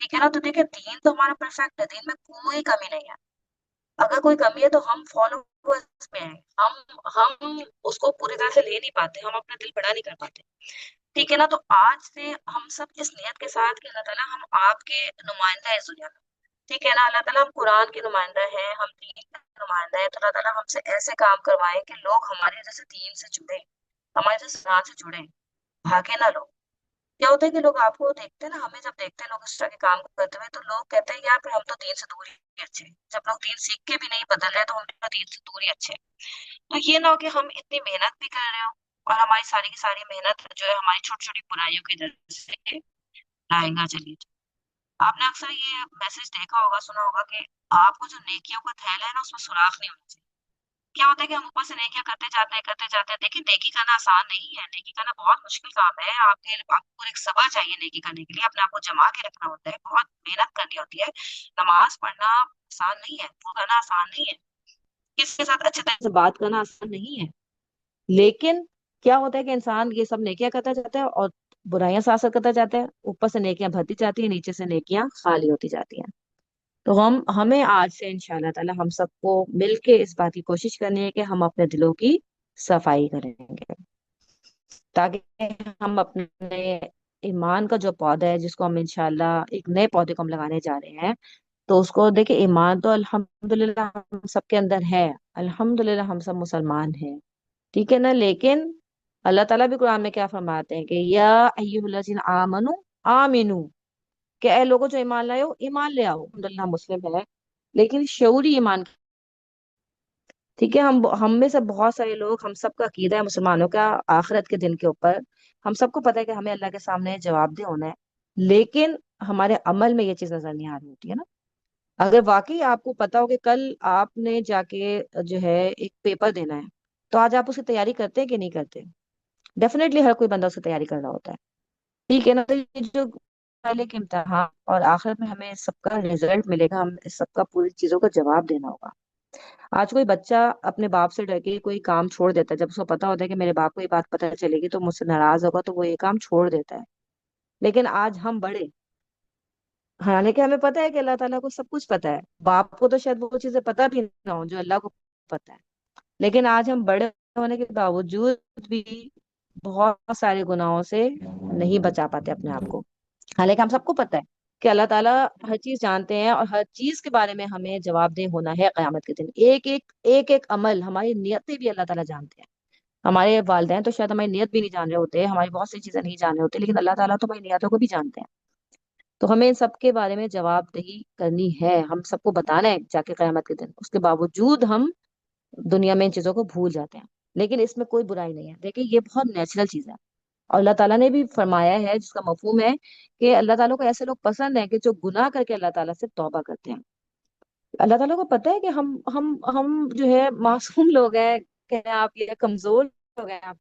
Speaker 1: ٹھیک ہے نا. تو دیکھیں دین تو ہمارا پرفیکٹ ہے, دین میں کوئی کمی نہیں ہے. اگر کوئی کمی ہے تو ہم فالوورز میں ہیں, ہم اس کو پوری طرح سے لے نہیں پاتے, ہم اپنا دل بڑا نہیں کر پاتے. ٹھیک ہے نا. تو آج سے ہم سب اس نیت کے ساتھ کہ اللہ تعالیٰ ہم آپ کے نمائندہ ہیں اس دنیا میں. ٹھیک ہے نا. اللہ تعالیٰ ہم قرآن کے نمائندہ ہیں, ہم دین کے نمائندہ ہیں, تو اللہ تعالیٰ ہم سے ایسے کام کروائیں کہ لوگ ہمارے جیسے دین سے جڑے, ہمارے جیسے قرآن سے جڑے, بھاگے نہ لوگ. کیا ہوتا ہے کہ لوگ آپ کو دیکھتے ہیں نا, ہمیں جب دیکھتے ہیں لوگ اس طرح کے کام کرتے ہوئے, تو لوگ کہتے ہیں یار پھر ہم تو دین سے دور ہی اچھے ہیں. جب لوگ دین سیکھ کے بھی نہیں بدل رہے تو ہم تو دین سے دور ہی اچھے ہیں. تو یہ نہ ہو کہ ہم اتنی محنت بھی کر رہے ہو اور ہماری ساری کی ساری محنت جو ہے ہماری چھوٹی چھوٹی برائیوں کی وجہ سے رائے گا چلی جائے. آپ نے اکثر یہ میسج دیکھا ہوگا, سنا ہوگا کہ آپ کو جو نیکیوں کا تھیلا ہے نا اس میں سوراخ نہیں ہونا چاہیے. کیا ہوتا ہے کہ ہم اوپر سے نیکیاں کرتے جاتے ہیں. دیکھیں نیکی کرنا آسان نہیں ہے, نیکی کرنا بہت مشکل کام ہے. آپ کو ایک صبر چاہیے نیکی کرنے کے لیے, اپنے آپ کو جما کے رکھنا ہوتا ہے, بہت محنت کرنی ہوتی ہے. نماز پڑھنا آسان نہیں ہے, وہ کرنا آسان نہیں ہے, کس کے ساتھ اچھے طرح سے بات کرنا آسان نہیں ہے. لیکن کیا ہوتا ہے کہ انسان یہ سب نیکیاں کرتا جاتا ہے اور برائیاں ساتھ ساتھ کرتا جاتا ہے, اوپر سے نیکیاں بھرتی جاتی ہیں, نیچے سے نیکیاں خالی ہوتی جاتی ہیں. تو ہمیں آج سے انشاءاللہ تعالی ہم سب کو مل کے اس بات کی کوشش کرنی ہے کہ ہم اپنے دلوں کی صفائی کریں گے, تاکہ ہم اپنے ایمان کا جو پودا ہے, جس کو ہم انشاءاللہ ایک نئے پودے کو ہم لگانے جا رہے ہیں, تو اس کو دیکھیں ایمان تو الحمدللہ ہم سب کے اندر ہے, الحمدللہ ہم سب مسلمان ہیں. ٹھیک ہے نا. لیکن اللہ تعالیٰ بھی قرآن میں کیا فرماتے ہیں کہ یا ایھا الذین آمنو آمنو, کہ اے لوگوں جو ایمان لائے ہو ایمان لے آؤ. الحمدللہ مسلم ہے, لیکن شعوری ایمان. ٹھیک ہے. ہم میں سے بہت سارے لوگ, ہم سب کا عقیدہ ہے مسلمانوں کا آخرت کے دن کے اوپر, ہم سب کو پتہ ہے کہ ہمیں اللہ کے سامنے جواب دہ ہونا ہے, لیکن ہمارے عمل میں یہ چیز نظر نہیں آ رہی ہوتی ہے نا. اگر واقعی آپ کو پتا ہو کہ کل آپ نے جا کے جو ہے ایک پیپر دینا ہے, تو آج آپ اس کی تیاری کرتے ہیں کہ نہیں کرتے؟ ڈیفینیٹلی ہر کوئی بندہ اس کی تیاری کر رہا ہوتا ہے. ٹھیک ہے نا. تو یہ جو پہلے کے امتحان اور آخرت میں ہمیں سب کا رزلٹ ملے گا, ہم اس سب کا پوری چیزوں کا جواب دینا ہوگا. آج کوئی بچہ اپنے باپ سے ڈر کے کوئی کام چھوڑ دیتا ہے, جب اس کو پتا ہوتا ہے کہ میرے باپ کو یہ بات پتہ چلے گی تو مجھ سے ناراض ہوگا, تو وہ یہ کام چھوڑ دیتا ہے. لیکن آج ہم بڑے, حالانکہ ہمیں پتا ہے کہ اللہ تعالیٰ کو سب کچھ پتا ہے, باپ کو تو شاید وہ چیزیں پتا بھی نہ ہو جو اللہ کو پتا ہے, لیکن آج ہم بڑے ہونے کے باوجود بھی بہت سارے گناہوں سے نہیں بچا پاتے اپنے آپ کو. حالانکہ ہم سب کو پتا ہے کہ اللہ تعالیٰ ہر چیز جانتے ہیں اور ہر چیز کے بارے میں ہمیں جواب دہ ہونا ہے قیامت کے دن. ایک عمل, ہماری نیتیں بھی اللہ تعالیٰ جانتے ہیں. ہمارے والدین تو شاید ہماری نیت بھی نہیں جان رہے ہوتے, ہماری بہت سی چیزیں نہیں جان رہے ہوتے, لیکن اللہ تعالیٰ تو ہماری نیتوں کو بھی جانتے ہیں. تو ہمیں ان سب کے بارے میں جواب دہی کرنی ہے, ہم سب کو بتانا ہے جا کے قیامت کے دن. اس کے باوجود ہم دنیا میں ان چیزوں کو بھول جاتے ہیں, لیکن اس میں کوئی برائی نہیں ہے. دیکھیں یہ بہت نیچرل چیز ہے, اور اللہ تعالیٰ نے بھی فرمایا ہے, جس کا مفہوم ہے کہ اللہ تعالیٰ کو ایسے لوگ پسند ہیں کہ جو گناہ کر کے اللہ تعالیٰ سے توبہ کرتے ہیں. اللہ تعالیٰ کو پتہ ہے کہ ہم جو ہے معصوم لوگ ہیں, کہ آپ یہ کمزور لوگ ہیں, آپ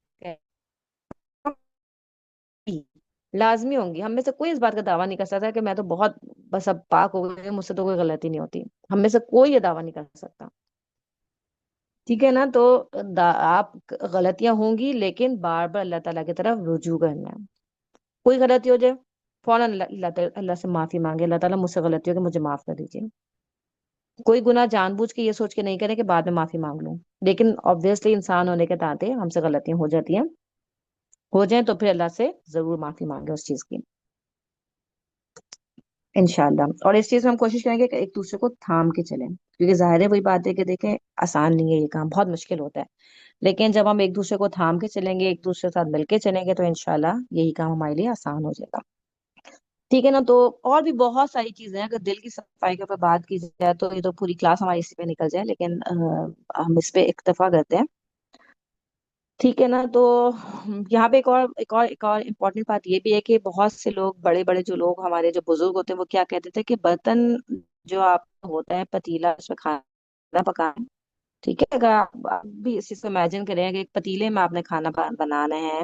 Speaker 1: لازمی ہوں گی. ہم میں سے کوئی اس بات کا دعویٰ نہیں کر سکتا کہ میں تو بہت بس اب پاک ہو گئی, مجھ سے تو کوئی غلطی نہیں ہوتی. ہم میں سے کوئی یہ دعویٰ نہیں کر سکتا. ٹھیک ہے نا. تو آپ غلطیاں ہوں گی, لیکن بار بار اللہ تعالیٰ کی طرف رجوع کرنا ہے. کوئی غلطی ہو جائے فوراً اللہ سے معافی مانگے, اللہ تعالیٰ مجھ سے غلطی ہو کہ مجھے معاف کر دیجیے. کوئی گناہ جان بوجھ کے یہ سوچ کے نہیں کرے کہ بعد میں معافی مانگ لوں, لیکن obviously انسان ہونے کے ناطے ہم سے غلطیاں ہو جاتی ہیں, ہو جائیں تو پھر اللہ سے ضرور معافی مانگے اس چیز کی انشاءاللہ. اور اس چیز میں ہم کوشش کریں گے کہ ایک دوسرے کو تھام کے چلیں, کیونکہ ظاہر ہے وہی بات ہے کہ دیکھیں آسان نہیں ہے, یہ کام بہت مشکل ہوتا ہے, لیکن جب ہم ایک دوسرے کو تھام کے چلیں گے, ایک دوسرے کے ساتھ مل کے چلیں گے, تو انشاءاللہ یہی کام ہمارے لیے آسان ہو جائے گا. ٹھیک ہے نا. تو اور بھی بہت ساری چیزیں ہیں, اگر دل کی صفائی کے اوپر بات کی جائے تو یہ تو پوری کلاس ہماری اسی پہ نکل جائے, لیکن ہم اس پہ اکتفا کرتے ہیں. ٹھیک ہے نا. تو یہاں پہ ایک اور امپورٹنٹ بات یہ بھی ہے کہ بہت سے لوگ, بڑے بڑے جو لوگ ہمارے جو بزرگ ہوتے ہیں, وہ کیا کہتے تھے کہ برتن جو آپ کا ہوتا ہے پتیلا, اس میں کھانا پکانا, ٹھیک ہے, اگر آپ بھی اس چیز کو امیجن کریں کہ ایک پتیلے میں آپ نے کھانا بنانا ہے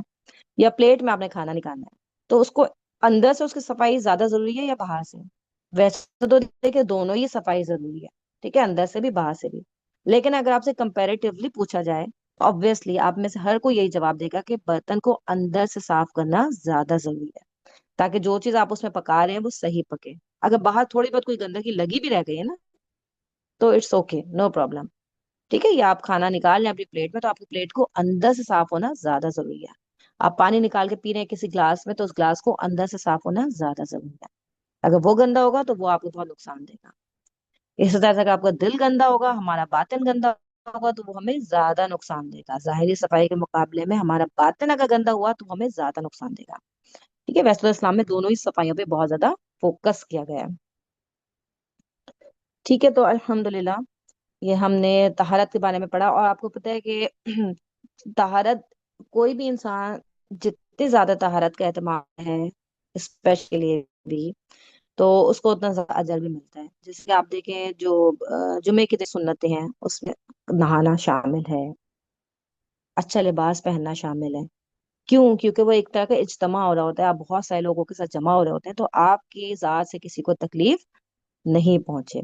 Speaker 1: یا پلیٹ میں آپ نے کھانا نکالنا ہے, تو اس کو اندر سے اس کی صفائی زیادہ ضروری ہے یا باہر سے؟ ویسے تو دیکھیں دونوں ہی صفائی ضروری ہے, ٹھیک ہے, اندر سے بھی باہر سے بھی. لیکن اگر آپ سے کمپیریٹیولی پوچھا جائے, obviously آپ میں سے ہر کوئی یہی جواب دے گا کہ برتن کو اندر سے صاف کرنا زیادہ ضروری ہے. تاکہ جو چیز آپ اس میں پکا رہے ہیں وہ صحیح پکے. اگر باہر تھوڑی بہت کوئی گندگی لگی بھی رہ گئی ہے نا تو اٹس اوکے، نو پرابلم. ٹھیک ہے، یہ آپ کھانا نکال لیں اپنی پلیٹ میں تو آپ کی پلیٹ کو اندر سے صاف ہونا زیادہ ضروری ہے. آپ پانی نکال کے پی رہے ہیں کسی گلاس میں تو اس گلاس کو اندر سے صاف ہونا زیادہ ضروری ہے. اگر وہ گندا ہوگا تو وہ آپ کو بہت نقصان دے گا. اسی طرح سے اگر آپ کا دل گندا ہوگا، ہمارا باطن گندا ہوگا تو وہ ہمیں زیادہ نقصان دے گا. ظاہری صفائی کے مقابلے میں ہمارا باطن اگر گندا ہوا تو ہمیں زیادہ نقصان دے گا. ٹھیک ہے، ویسے تو اسلام میں دونوں ہی صفائیوں پہ بہت زیادہ فوکس کیا گیا ہے. ٹھیک ہے، تو الحمدللہ یہ ہم نے طہارت کے بارے میں پڑھا. اور آپ کو پتہ ہے کہ طہارت، کوئی بھی انسان جتنی زیادہ طہارت کا اہتمام ہے اسپیشلی بھی، تو اس کو اتنا زیادہ اجر بھی ملتا ہے. جیسے کہ آپ دیکھیں جو جمعے کی جو سنتیں ہیں اس میں نہانا شامل ہے، اچھا لباس پہننا شامل ہے. کیوں؟ کیونکہ وہ ایک طرح کا اجتماع ہو رہا ہوتا ہے، آپ بہت سارے لوگوں کے ساتھ جمع ہو رہے ہوتے ہیں تو آپ کی ذات سے کسی کو تکلیف نہیں پہنچے.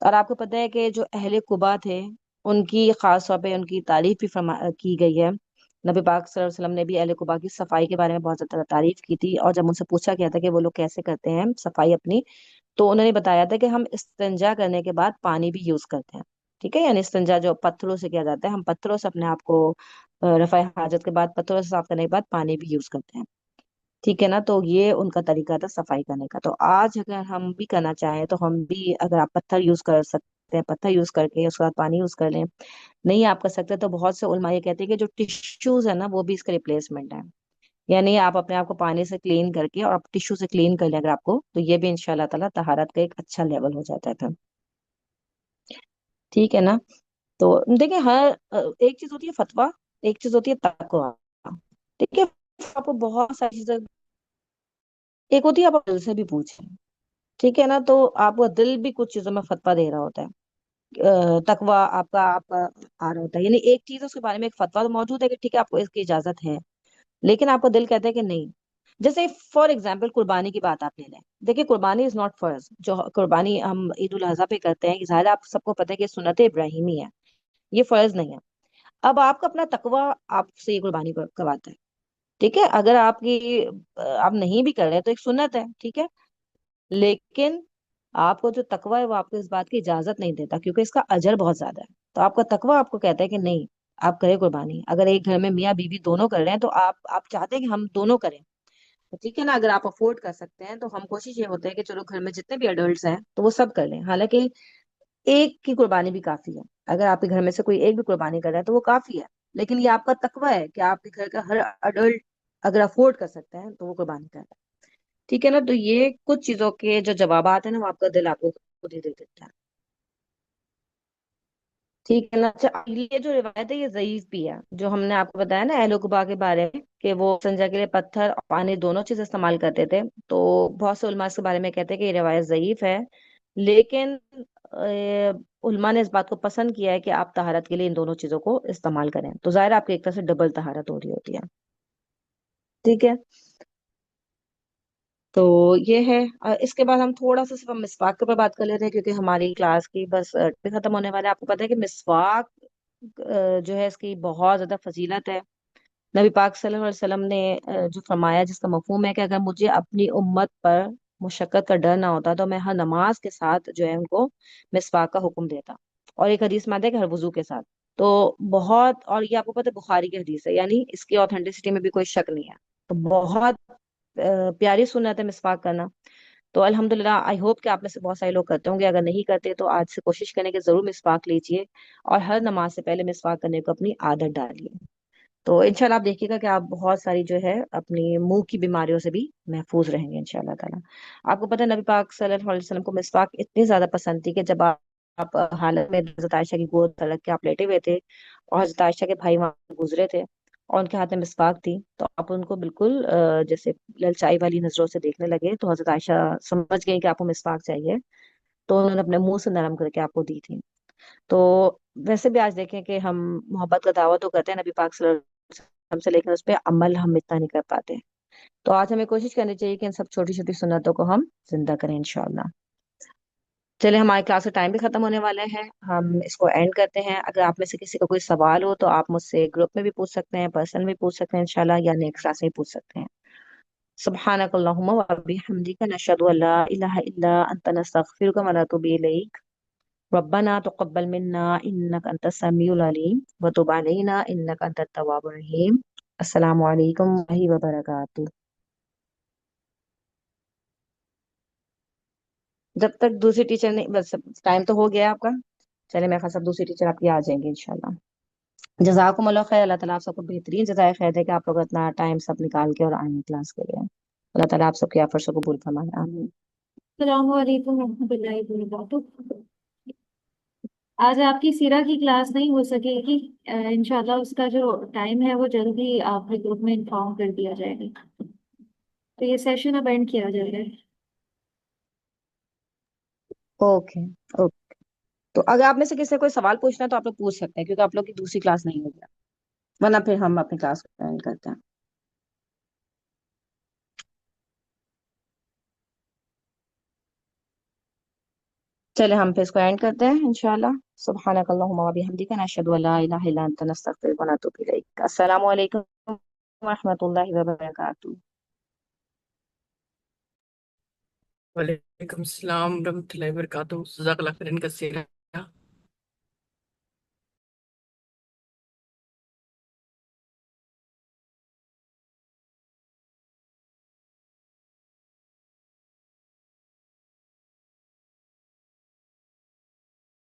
Speaker 1: اور آپ کو پتہ ہے کہ جو اہل قبا تھے ان کی خاص طور پہ ان کی تعریف بھی کی گئی ہے. نبی پاک صلی اللہ علیہ وسلم نے بھی اہل قبا کی صفائی کے بارے میں بہت زیادہ تعریف کی تھی. اور جب ان سے پوچھا گیا تھا کہ وہ لوگ کیسے کرتے ہیں صفائی اپنی، تو انہوں نے بتایا تھا کہ ہم استنجا کرنے کے بعد پانی بھی یوز کرتے ہیں. ٹھیک ہے، یعنی استنجا جو پتھروں سے کیا جاتا ہے، ہم پتھروں سے اپنے آپ کو رفع حاجت کے بعد پتھروں سے صاف کرنے کے بعد پانی بھی یوز کرتے ہیں. ٹھیک ہے نا، تو یہ ان کا طریقہ تھا صفائی کرنے کا. تو آج اگر ہم بھی کرنا چاہیں تو ہم بھی، اگر آپ پتھر یوز کر سکتے ہیں پتھر یوز کر کے اس کے بعد پانی یوز کر لیں. نہیں آپ کر سکتے تو بہت سے علماء یہ کہتے ہیں کہ جو ٹشوز ہے نا وہ بھی اس کا ریپلیسمنٹ ہے. یعنی آپ اپنے آپ کو پانی سے کلین کر کے اور ٹشو سے کلین کر لیں اگر آپ کو، تو یہ بھی انشاءاللہ تعالیٰ طہارت کا ایک اچھا لیول ہو جاتا ہے پھر. ٹھیک ہے نا، تو دیکھیں ہر ایک چیز ہوتی ہے فتویٰ، ایک چیز ہوتی ہے تقویٰ. ٹھیک ہے، آپ کو بہت ساری چیزیں، ایک ہوتی ہے آپ دل سے بھی پوچھیں. ٹھیک ہے نا، تو آپ کا دل بھی کچھ چیزوں میں فتویٰ دے رہا ہوتا ہے. تقویٰ آپ کا آ رہا ہوتا ہے، یعنی ایک چیز اس کے بارے میں ایک فتویٰ تو موجود ہے کہ ٹھیک ہے آپ کو اس کی اجازت ہے، لیکن آپ کا دل کہتا ہے کہ نہیں. جیسے فار ایگزامپل قربانی کی بات آپ لے لیں. دیکھیں قربانی از ناٹ فرض. جو قربانی ہم عید الاضحیٰ پہ کرتے ہیں، ظاہر ہے آپ سب کو پتہ ہے کہ سنت ابراہیمی ہے، یہ فرض نہیں ہے. اب آپ کا اپنا تقویٰ آپ سے یہ قربانی کرواتا ہے. ٹھیک ہے، اگر آپ کی آپ نہیں بھی کر رہے تو ایک سنت ہے. ٹھیک ہے، لیکن آپ کو جو تقویٰ ہے وہ آپ کو اس بات کی اجازت نہیں دیتا کیونکہ اس کا اجر بہت زیادہ ہے. تو آپ کا تقویٰ آپ کو کہتا ہے کہ نہیں، آپ کریں قربانی. اگر ایک گھر میں میاں بیوی دونوں کر رہے ہیں تو آپ چاہتے ہیں کہ ہم دونوں کریں. تو ٹھیک ہے نا، اگر آپ افورڈ کر سکتے ہیں تو ہم کوشش یہ ہوتا ہے کہ چلو گھر میں جتنے بھی ایڈلٹس ہیں تو وہ سب کر لیں. حالانکہ ایک کی قربانی بھی کافی ہے. اگر آپ کے گھر میں سے کوئی ایک بھی قربانی کر رہا ہے تو وہ کافی ہے. لیکن یہ آپ کا تقویٰ ہے کہ آپ کے گھر کا ہر ایڈلٹ اگر افورڈ کر سکتے ہیں تو وہ قربانی کر رہا ہے. ٹھیک ہے نا، تو یہ کچھ چیزوں کے جو جوابات ہیں نا وہ آپ کا دل آپ کو خود ہی دے دیتا ہے. ٹھیک ہے نا. اچھا، یہ جو روایت ہے یہ ضعیف بھی ہے، جو ہم نے آپ کو بتایا نا اہل قبا کے بارے میں کہ وہ سنجا کے لیے پتھر اور پانی دونوں چیز استعمال کرتے تھے. تو بہت سے علماء اس کے بارے میں کہتے ہیں کہ یہ روایت ضعیف ہے. لیکن علماء نے اس بات کو پسند کیا ہے کہ آپ طہارت کے لیے ان دونوں چیزوں کو استعمال کریں. تو ظاہر ہے آپ کی ایک طرح سے ڈبل طہارت ہو رہی ہوتی ہے. ٹھیک ہے، تو یہ ہے. اس کے بعد ہم تھوڑا سا صرف مسواک کے اوپر بات کر لیتے ہیں کیونکہ ہماری کلاس کی بس ختم ہونے والا ہے. آپ کو پتہ ہے کہ مسواک جو ہے اس کی بہت زیادہ فضیلت ہے. نبی پاک صلی اللہ علیہ وسلم نے جو فرمایا جس کا مفہوم ہے کہ اگر مجھے اپنی امت پر مشقت کا ڈر نہ ہوتا تو میں ہر نماز کے ساتھ جو ہے ان کو مسواک کا حکم دیتا. اور ایک حدیث میں آتا ہے کہ ہر وضو کے ساتھ. تو بہت، اور یہ آپ کو پتہ ہے بخاری کی حدیث ہے، یعنی اس کی آتھینٹسٹی میں بھی کوئی شک نہیں ہے. تو بہت پیاری سنت ہے مسواک کرنا. تو الحمدللہ آئی ہوپ کہ آپ میں سے بہت سارے لوگ کرتے ہوں گے. اگر نہیں کرتے تو آج سے کوشش کریں کہ ضرور مسواک لیجئے اور ہر نماز سے پہلے مسواک کرنے کو اپنی عادت ڈالیے. تو انشاءاللہ آپ دیکھیے گا کہ آپ بہت ساری جو ہے اپنی منہ کی بیماریوں سے بھی محفوظ رہیں گے انشاءاللہ تعالیٰ. آپ کو پتہ ہے نبی پاک صلی اللہ علیہ وسلم کو مسواک اتنی زیادہ پسند تھی کہ جب آپ حالت میں حضرت عائشہ کی گود رکھ کے آپ لیٹے ہوئے تھے اور حضرت عائشہ کے بھائی وہاں گزرے تھے اور ان کے ہاتھ میں مسواک تھی تو آپ ان کو بالکل جیسے للچائی والی نظروں سے دیکھنے لگے. تو حضرت عائشہ سمجھ گئی کہ آپ کو مسواک چاہیے تو انہوں نے اپنے منہ سے نرم کر کے آپ کو دی تھی. تو ویسے بھی آج دیکھیں کہ ہم محبت کا دعویٰ تو کرتے ہیں نبی پاک صلی اللہ علیہ وسلم سے، لیکن اس پہ عمل ہم اتنا نہیں کر پاتے. تو آج ہمیں کوشش کرنی چاہیے کہ ان سب چھوٹی چھوٹی سنتوں کو ہم زندہ کریں انشاءاللہ. چلے ہمارے کلاس کا ٹائم بھی ختم ہونے والا ہے، ہم اس کو اینڈ کرتے ہیں. اگر آپ میں سے کسی کا کوئی سوال ہو تو آپ مجھ سے گروپ میں بھی پوچھ سکتے ہیں، پرسنل بھی پوچھ سکتے ہیں انشاءاللہ، یا نیکسٹ کلاس میں بھی پوچھ سکتے ہیں. سبحانك اللهم وبحمدك نشهد أن لا إله إلا أنت نستغفرك ونتوب إليك ربنا تقبل منا إنك أنت السميع العليم وتب علينا إنك أنت التواب الرحيم السلام علیکم ورحمۃ اللہ وبرکاتہ. جب تک دوسری ٹیچر نہیں، بس ٹائم تو ہو گیا آپ کا. چلے میرے خیال سے دوسری ٹیچر آپ کی آ جائیں گے انشاءاللہ. جزاکم اللہ خیر. اللہ تعالیٰ آپ سب کو بہترین جزائے خیر دے کہ آپ لوگ اتنا ٹائم سب نکال کے اور آئے ہیں کلاس کے لیے. اللہ تعالیٰ آپ سب کی ایفرٹس کو قبول فرمائے. آمین.
Speaker 3: السلام علیکم ورحمۃ اللہ وبرکاتہ. آج آپ کی سیرہ کی کلاس نہیں ہو سکے گی. انشاءاللہ اس کا جو ٹائم ہے وہ جلدی آپ کے گروپ میں انفارم کر دیا جائے گا. تو یہ سیشن اب اینڈ کیا جائے گا.
Speaker 1: Okay okay. تو اگر آپ میں سے کسی سے کوئی سوال پوچھنا ہے تو آپ لوگ پوچھ سکتے ہیں کیونکہ آپ لوگ کی دوسری کلاس نہیں ہوگی، ورنہ پھر ہم اپنی کلاس کو اینڈ کرتے ہیں. چلے ہم پھر اس کو اینڈ کرتے ہیں انشاءاللہ. سبحانک اللہم و بحمدک نشہد ان لا الہ الا انت نستغفرک و نتوب الیک. السلام علیکم ورحمۃ اللہ وبرکاتہ.
Speaker 2: وعلیکم السلام ورحمۃ اللہ وبرکاتہ. جزاک اللہ خیرن کثیرا.